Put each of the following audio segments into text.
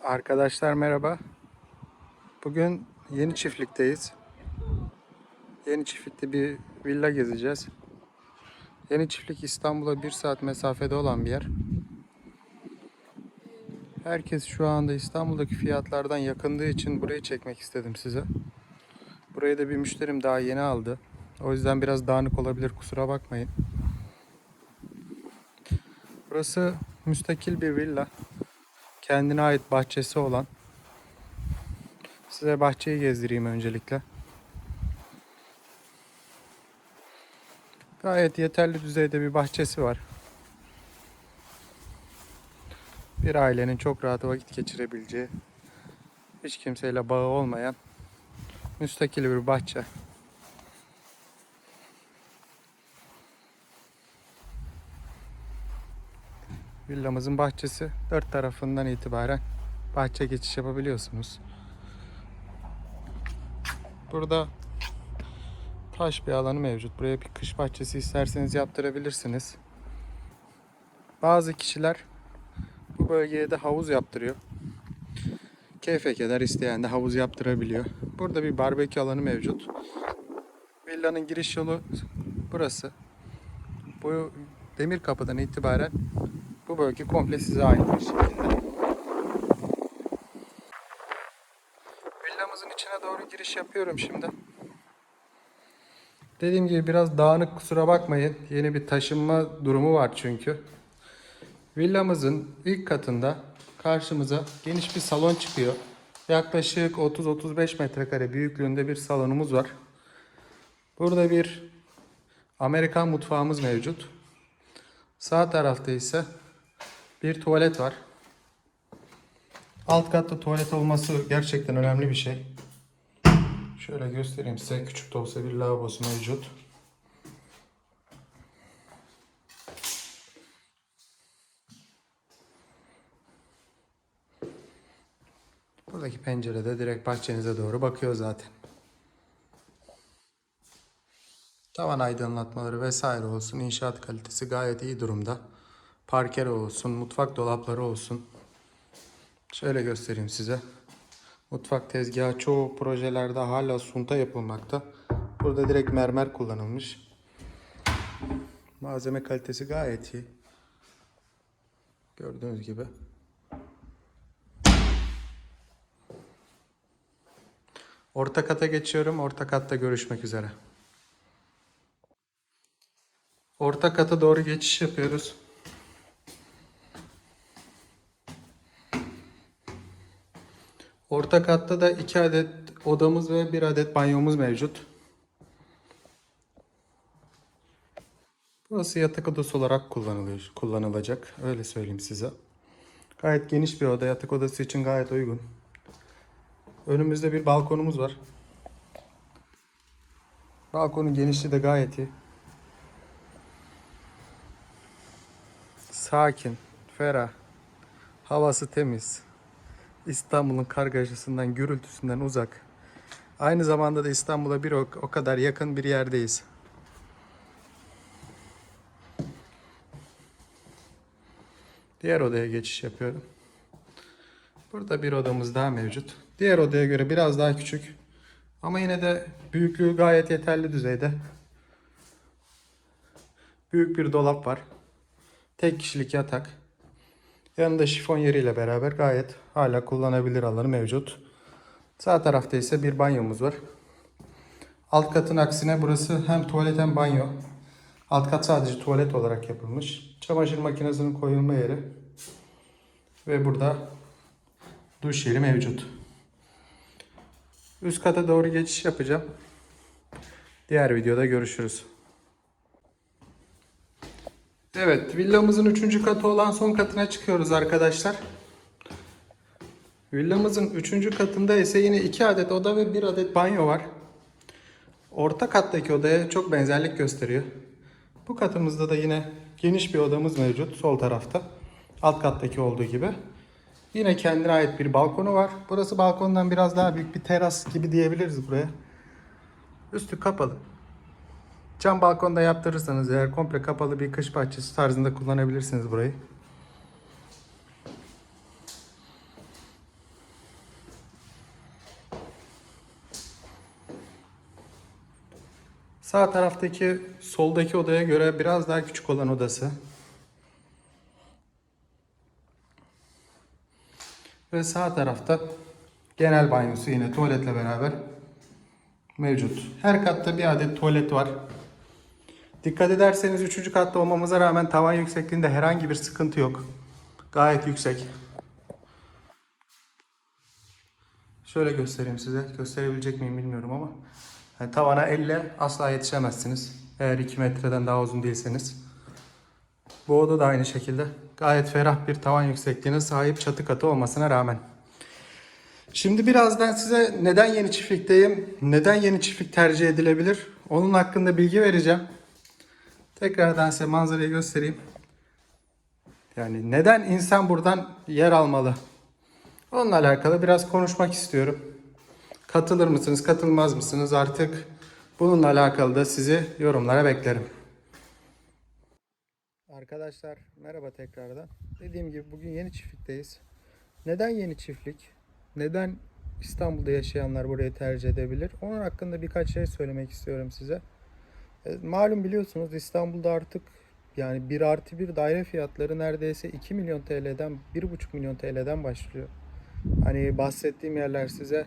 Arkadaşlar merhaba. Bugün Yeni Çiftlik'teyiz. Yeni Çiftlik'te bir villa gezeceğiz. Yeni Çiftlik İstanbul'a 1 saat mesafede olan bir yer. Herkes şu anda İstanbul'daki fiyatlardan yakındığı için burayı çekmek istedim size. Burayı da bir müşterim daha yeni aldı. O yüzden biraz dağınık olabilir, kusura bakmayın. Burası müstakil bir villa. Kendine ait bahçesi olan. Size bahçeyi gezdireyim öncelikle. Gayet yeterli düzeyde bir bahçesi var. Bir ailenin çok rahat vakit geçirebileceği, hiç kimseyle bağı olmayan müstakil bir bahçe. Villamızın bahçesi, dört tarafından itibaren bahçe geçiş yapabiliyorsunuz. Burada taş bir alanı mevcut. Buraya bir kış bahçesi isterseniz yaptırabilirsiniz. Bazı kişiler bu bölgeye de havuz yaptırıyor. Keyfe keder isteyen de havuz yaptırabiliyor. Burada bir barbekü alanı mevcut. Villanın giriş yolu burası. Bu demir kapıdan itibaren bu bölge komple size ait bir şekilde. Villamızın içine doğru giriş yapıyorum şimdi. Dediğim gibi biraz dağınık, kusura bakmayın. Yeni bir taşınma durumu var çünkü. Villamızın ilk katında karşımıza geniş bir salon çıkıyor. Yaklaşık 30-35 metrekare büyüklüğünde bir salonumuz var. Burada bir Amerikan mutfağımız mevcut. Sağ tarafta ise bir tuvalet var. Alt katta tuvalet olması gerçekten önemli bir şey. Şöyle göstereyim size. Küçük de olsa bir lavabosu mevcut. Buradaki pencerede direkt bahçenize doğru bakıyor zaten. Tavan aydınlatmaları vesaire olsun. İnşaat kalitesi gayet iyi durumda. Parkere olsun, mutfak dolapları olsun. Şöyle göstereyim size. Mutfak tezgahı çoğu projelerde hala sunta yapılmakta. Burada direkt mermer kullanılmış. Malzeme kalitesi gayet iyi. Gördüğünüz gibi. Orta kata geçiyorum. Orta katta görüşmek üzere. Orta kata doğru geçiş yapıyoruz. Orta katta da 2 adet odamız ve 1 adet banyomuz mevcut. Burası yatak odası olarak kullanılacak. Öyle söyleyeyim size. Gayet geniş bir oda. Yatak odası için gayet uygun. Önümüzde bir balkonumuz var. Balkonun genişliği de gayet iyi. Sakin, ferah, havası temiz. İstanbul'un kargaşasından, gürültüsünden uzak. Aynı zamanda da İstanbul'a o kadar yakın bir yerdeyiz. Diğer odaya geçiş yapıyorum. Burada bir odamız daha mevcut. Diğer odaya göre biraz daha küçük. Ama yine de büyüklüğü gayet yeterli düzeyde. Büyük bir dolap var. Tek kişilik yatak. Yanında şifon yeriyle beraber gayet hala kullanabilir alanı mevcut. Sağ tarafta ise bir banyomuz var. Alt katın aksine burası hem tuvalet hem banyo. Alt kat sadece tuvalet olarak yapılmış. Çamaşır makinesinin koyulma yeri. Ve burada duş yeri mevcut. Üst kata doğru geçiş yapacağım. Diğer videoda görüşürüz. Evet, villamızın 3. katı olan son katına çıkıyoruz arkadaşlar. Villamızın 3. katında ise yine 2 adet oda ve 1 adet banyo var. Orta kattaki odaya çok benzerlik gösteriyor. Bu katımızda da yine geniş bir odamız mevcut sol tarafta. Alt kattaki olduğu gibi. Yine kendine ait bir balkonu var. Burası balkondan biraz daha büyük bir teras gibi diyebiliriz buraya. Üstü kapalı. Cam balkonda yaptırırsanız eğer komple kapalı bir kış bahçesi tarzında kullanabilirsiniz burayı. Sağ taraftaki soldaki odaya göre biraz daha küçük olan odası. Ve sağ tarafta genel banyosu yine tuvaletle beraber mevcut. Her katta bir adet tuvalet var. Dikkat ederseniz 3. katta olmamıza rağmen tavan yüksekliğinde herhangi bir sıkıntı yok. Gayet yüksek. Şöyle göstereyim size. Gösterebilecek miyim bilmiyorum ama. Yani tavana elle asla yetişemezsiniz. Eğer 2 metreden daha uzun değilseniz. Bu oda da aynı şekilde. Gayet ferah bir tavan yüksekliğine sahip çatı katı olmasına rağmen. Şimdi birazdan size neden yeni çiftlikteyim, neden yeni çiftlik tercih edilebilir onun hakkında bilgi vereceğim. Tekrardan size manzarayı göstereyim. Yani neden insan buradan yer almalı? Onunla alakalı biraz konuşmak istiyorum. Katılır mısınız, katılmaz mısınız? Artık bununla alakalı da sizi yorumlara beklerim. Arkadaşlar merhaba tekrardan. Dediğim gibi bugün yeni çiftlikteyiz. Neden yeni çiftlik? Neden İstanbul'da yaşayanlar burayı tercih edebilir? Onun hakkında birkaç şey söylemek istiyorum size. Malum biliyorsunuz İstanbul'da artık yani 1+1 daire fiyatları neredeyse 2 milyon TL'den 1,5 milyon TL'den başlıyor. Hani bahsettiğim yerler size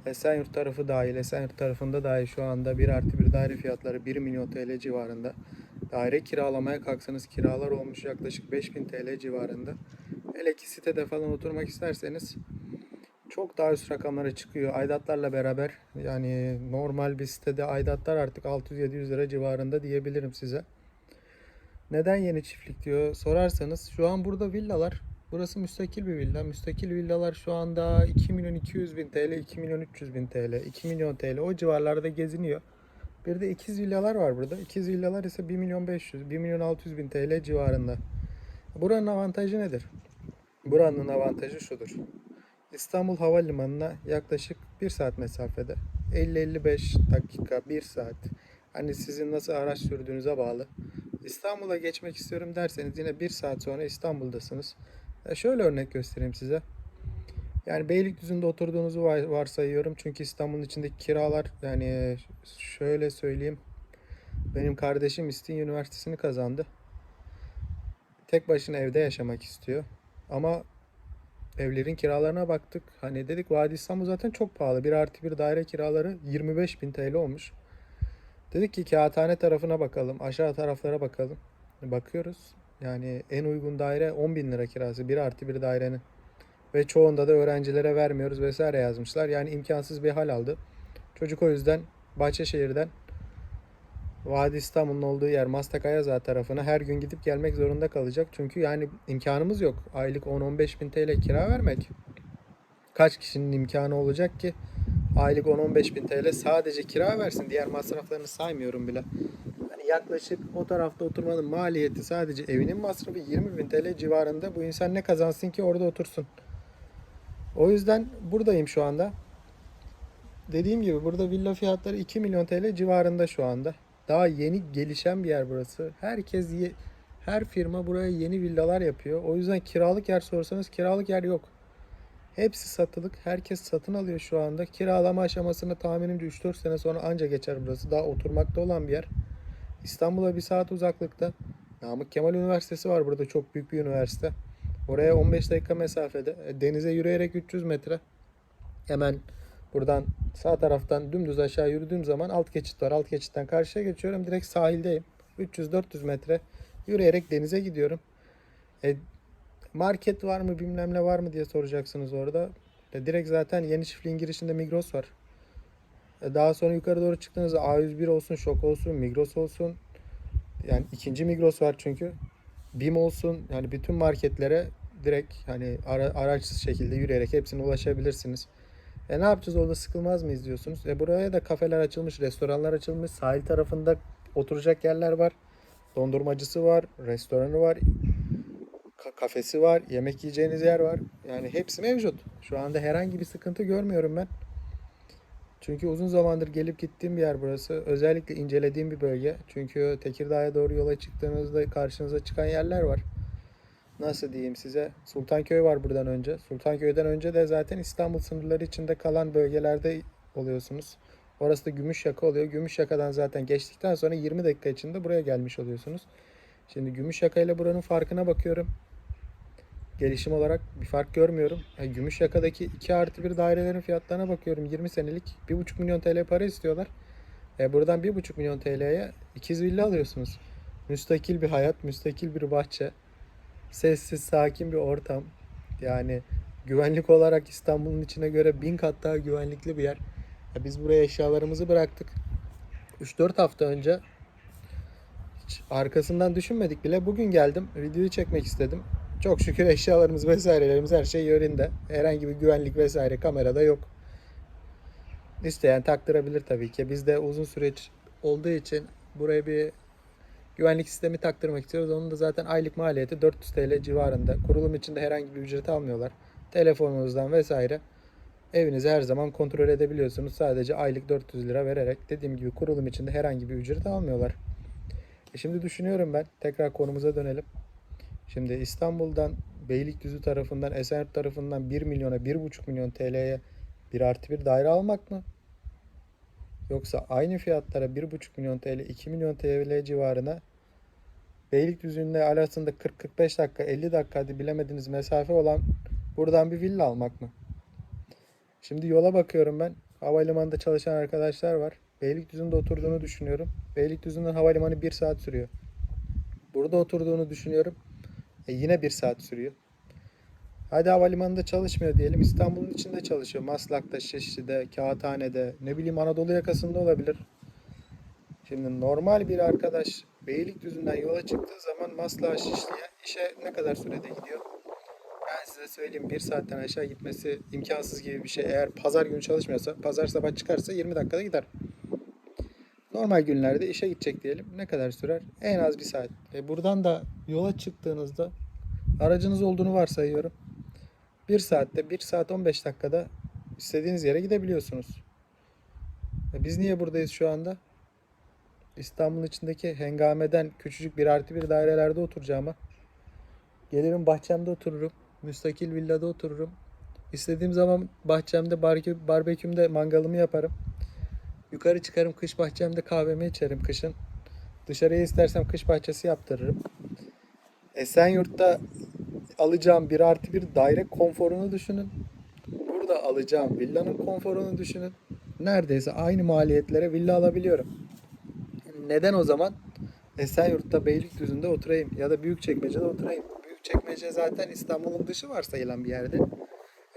Esenyurt tarafı dahil, Esenyurt tarafında dahi şu anda 1+1 daire fiyatları 1 milyon TL civarında. Daire kiralamaya kalksanız kiralar olmuş yaklaşık 5000 TL civarında. Hele ki sitede falan oturmak isterseniz çok daha üst rakamlara çıkıyor. Aidatlarla beraber yani normal bir sitede aidatlar artık 600-700 lira civarında diyebilirim size. Neden yeni çiftlik diyor sorarsanız şu an burada villalar. Burası müstakil bir villa. Müstakil villalar şu anda 2 milyon 200 bin TL, 2 milyon 300 bin TL, 2 milyon TL o civarlarda geziniyor. Bir de ikiz villalar var burada. İkiz villalar ise 1 milyon 500, 1 milyon 600 bin TL civarında. Buranın avantajı nedir? Buranın avantajı şudur. İstanbul Havalimanı'na yaklaşık 1 saat mesafede. 50-55 dakika, 1 saat. Hani sizin nasıl araç sürdüğünüze bağlı. İstanbul'a geçmek istiyorum derseniz yine 1 saat sonra İstanbul'dasınız. Şöyle örnek göstereyim size. Yani Beylikdüzü'nde oturduğunuzu varsayıyorum. Çünkü İstanbul'un içindeki kiralar yani şöyle söyleyeyim. Benim kardeşim İstinye Üniversitesi'ni kazandı. Tek başına evde yaşamak istiyor. Ama evlerin kiralarına baktık. Hani dedik Vadi İstanbul zaten çok pahalı. 1+1 daire kiraları 25 bin TL olmuş. Dedik ki kağıthane tarafına bakalım. Aşağı taraflara bakalım. Bakıyoruz. Yani en uygun daire 10 bin lira kirası. 1+1 dairenin. Ve çoğunda da öğrencilere vermiyoruz vesaire yazmışlar. Yani imkansız bir hal aldı. Çocuk o yüzden Bahçeşehir'den Vadi İstanbul'un olduğu yer Mastak Ayazağı tarafına her gün gidip gelmek zorunda kalacak. Çünkü yani imkanımız yok. Aylık 10-15 bin TL kira vermek. Kaç kişinin imkanı olacak ki aylık 10-15 bin TL sadece kira versin. Diğer masraflarını saymıyorum bile. Yani yaklaşık o tarafta oturmanın maliyeti sadece evinin masrafı 20 bin TL civarında. Bu insan ne kazansın ki orada otursun. O yüzden buradayım şu anda. Dediğim gibi burada villa fiyatları 2 milyon TL civarında şu anda. Daha yeni gelişen bir yer burası. Her firma buraya yeni villalar yapıyor. O yüzden kiralık yer sorsanız kiralık yer yok. Hepsi satılık. Herkes satın alıyor şu anda. Kiralama aşamasını tahminimce 3-4 sene sonra anca geçer burası. Daha oturmakta olan bir yer. İstanbul'a 1 saat uzaklıkta. Namık Kemal Üniversitesi var burada. Çok büyük bir üniversite. Oraya 15 dakika mesafede. Denize yürüyerek 300 metre. Hemen buradan sağ taraftan dümdüz aşağı yürüdüğüm zaman alt geçit var. Alt geçitten karşıya geçiyorum. Direkt sahildeyim. 300-400 metre yürüyerek denize gidiyorum. Market var mı bilmem ne var mı diye soracaksınız orada. Direkt zaten yeni çiftliğin girişinde Migros var. Daha sonra yukarı doğru çıktığınızda A101 olsun, Şok olsun, Migros olsun. Yani ikinci Migros var çünkü. BİM olsun. Yani bütün marketlere direkt hani araçsız şekilde yürüyerek hepsine ulaşabilirsiniz. Ne yapacağız orada sıkılmaz mıyız diyorsunuz. Buraya da kafeler açılmış, restoranlar açılmış. Sahil tarafında oturacak yerler var. Dondurmacısı var, restoranı var, kafesi var, yemek yiyeceğiniz yer var. Yani hepsi mevcut. Şu anda herhangi bir sıkıntı görmüyorum ben. Çünkü uzun zamandır gelip gittiğim bir yer burası. Özellikle incelediğim bir bölge. Çünkü Tekirdağ'a doğru yola çıktığınızda karşınıza çıkan yerler var. Nasıl diyeyim size? Sultanköy var buradan önce. Sultanköy'den önce de zaten İstanbul sınırları içinde kalan bölgelerde oluyorsunuz. Orası da Gümüşyaka oluyor. Gümüşyaka'dan zaten geçtikten sonra 20 dakika içinde buraya gelmiş oluyorsunuz. Şimdi Gümüşyaka ile buranın farkına bakıyorum. Gelişim olarak bir fark görmüyorum. Gümüşyaka'daki 2+1 dairelerin fiyatlarına bakıyorum. 20 senelik 1,5 milyon TL para istiyorlar. Buradan 1,5 milyon TL'ye ikiz villa alıyorsunuz. Müstakil bir hayat, müstakil bir bahçe. Sessiz, sakin bir ortam. Yani güvenlik olarak İstanbul'un içine göre 1000 kat daha güvenlikli bir yer. Biz buraya eşyalarımızı bıraktık. 3-4 hafta önce hiç arkasından düşünmedik bile. Bugün geldim, videoyu çekmek istedim. Çok şükür eşyalarımız vesairelerimiz her şey yönünde. Herhangi bir güvenlik vesaire kamerada yok. İsteyen taktırabilir tabii ki. Biz de uzun süreç olduğu için buraya bir güvenlik sistemi taktırmak istiyoruz. Onun da zaten aylık maliyeti 400 TL civarında. Kurulum için de herhangi bir ücret almıyorlar. Telefonunuzdan vesaire evinizi her zaman kontrol edebiliyorsunuz. Sadece aylık 400 lira vererek, dediğim gibi kurulum için de herhangi bir ücret almıyorlar. Şimdi düşünüyorum ben. Tekrar konumuza dönelim. Şimdi İstanbul'dan Beylikdüzü tarafından, Esenyurt tarafından 1 milyona 1,5 milyon TL'ye 1+1 daire almak mı? Yoksa aynı fiyatlara 1,5 milyon TL, 2 milyon TL civarına Beylikdüzü'nde arasında 40-45 dakika, 50 dakika hadi bilemediğiniz mesafe olan buradan bir villa almak mı? Şimdi yola bakıyorum ben. Havalimanında çalışan arkadaşlar var. Beylikdüzü'nde oturduğunu düşünüyorum. Beylikdüzü'nden havalimanı 1 saat sürüyor. Burada oturduğunu düşünüyorum. Yine 1 saat sürüyor. Hadi havalimanında çalışmıyor diyelim. İstanbul'un içinde çalışıyor. Maslak'ta, Şişli'de, Kağıthane'de, ne bileyim Anadolu yakasında olabilir. Şimdi normal bir arkadaş Beylikdüzü'nden yola çıktığı zaman Maslak'a, Şişli'ye işe ne kadar sürede gidiyor? Ben size söyleyeyim, 1 saatten aşağı gitmesi imkansız gibi bir şey. Eğer pazar günü çalışmıyorsa, pazar sabah çıkarsa 20 dakikada gider. Normal günlerde işe gidecek diyelim. Ne kadar sürer? En az 1 saat. Buradan da yola çıktığınızda aracınız olduğunu varsayıyorum. 1 saatte, 1 saat 15 dakikada istediğiniz yere gidebiliyorsunuz. Biz niye buradayız şu anda? İstanbul'un içindeki hengameden küçücük 1+1 dairelerde oturacağıma gelirim bahçemde otururum. Müstakil villada otururum. İstediğim zaman bahçemde barbekümde mangalımı yaparım. Yukarı çıkarım, kış bahçemde kahvemi içerim kışın. Dışarıya istersem kış bahçesi yaptırırım. Esenyurt'ta alacağım 1+1 daire konforunu düşünün. Burada alacağım villanın konforunu düşünün. Neredeyse aynı maliyetlere villa alabiliyorum. Neden o zaman Esenyurt'ta, Beylikdüzü'nde oturayım ya da Büyükçekmece'de oturayım? Büyükçekmece zaten İstanbul'un dışı varsayılan bir yerde.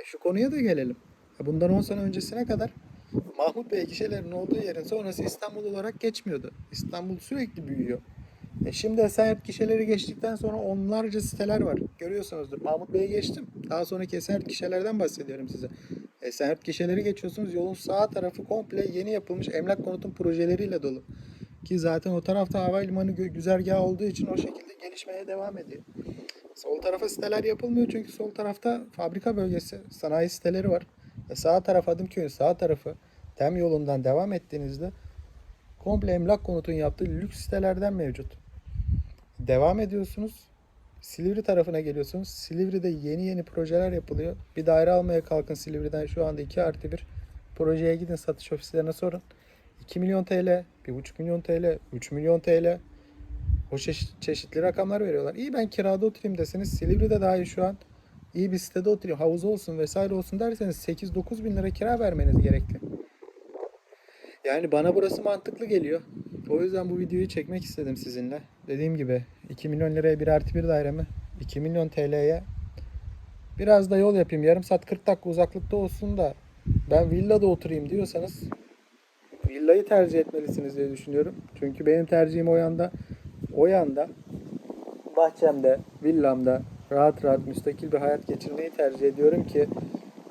Şu konuya da gelelim. Bundan 10 sene öncesine kadar Mahmut Bey gişelerinin olduğu yerin sonrası İstanbul olarak geçmiyordu. İstanbul sürekli büyüyor. Şimdi Esenyurt gişeleri geçtikten sonra onlarca siteler var. Görüyorsunuzdur. Mahmut Bey'i geçtim. Daha sonraki Esenyurt gişelerden bahsediyorum size. Esenyurt gişeleri geçiyorsunuz. Yolun sağ tarafı komple yeni yapılmış emlak konutun projeleriyle dolu. Ki zaten o tarafta havalimanı güzergahı olduğu için o şekilde gelişmeye devam ediyor. Sol tarafa siteler yapılmıyor çünkü sol tarafta fabrika bölgesi, sanayi siteleri var. Sağ taraf Adımköy'ün sağ tarafı TEM yolundan devam ettiğinizde komple emlak konutun yaptığı lüks sitelerden mevcut. Devam ediyorsunuz. Silivri tarafına geliyorsunuz. Silivri'de yeni projeler yapılıyor. Bir daire almaya kalkın Silivri'den şu anda 2+1. Projeye gidin, satış ofislerine sorun. 2 milyon TL, 1,5 milyon TL, 3 milyon TL. O çeşitli rakamlar veriyorlar. İyi, ben kirada oturayım deseniz Silivri'de dahi şu an iyi bir sitede oturayım, havuz olsun vesaire olsun derseniz 8-9 bin lira kira vermeniz gerekli. Yani bana burası mantıklı geliyor. O yüzden bu videoyu çekmek istedim sizinle. Dediğim gibi 2 milyon liraya 1+1 daire mi? 2 milyon TL'ye biraz da yol yapayım. Yarım saat 40 dakika uzaklıkta olsun da ben villada oturayım diyorsanız villayı tercih etmelisiniz diye düşünüyorum. Çünkü benim tercihim o yanda bahçemde, villamda rahat rahat müstakil bir hayat geçirmeyi tercih ediyorum ki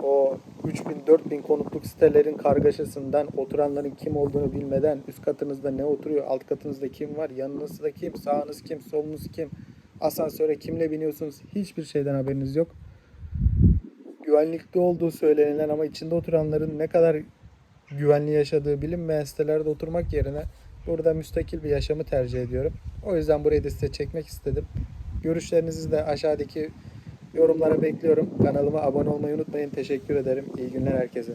o 3.000-4.000 konutluk sitelerin kargaşasından, oturanların kim olduğunu bilmeden, üst katınızda ne oturuyor, alt katınızda kim var, yanınızda kim, sağınız kim, solunuz kim, asansöre kimle biniyorsunuz, hiçbir şeyden haberiniz yok. Güvenlikli olduğu söylenilen ama içinde oturanların ne kadar güvenli yaşadığı bilinmeyen sitelerde oturmak yerine burada müstakil bir yaşamı tercih ediyorum. O yüzden burayı da size çekmek istedim. Görüşlerinizi de aşağıdaki yorumlara bekliyorum. Kanalıma abone olmayı unutmayın. Teşekkür ederim. İyi günler herkese.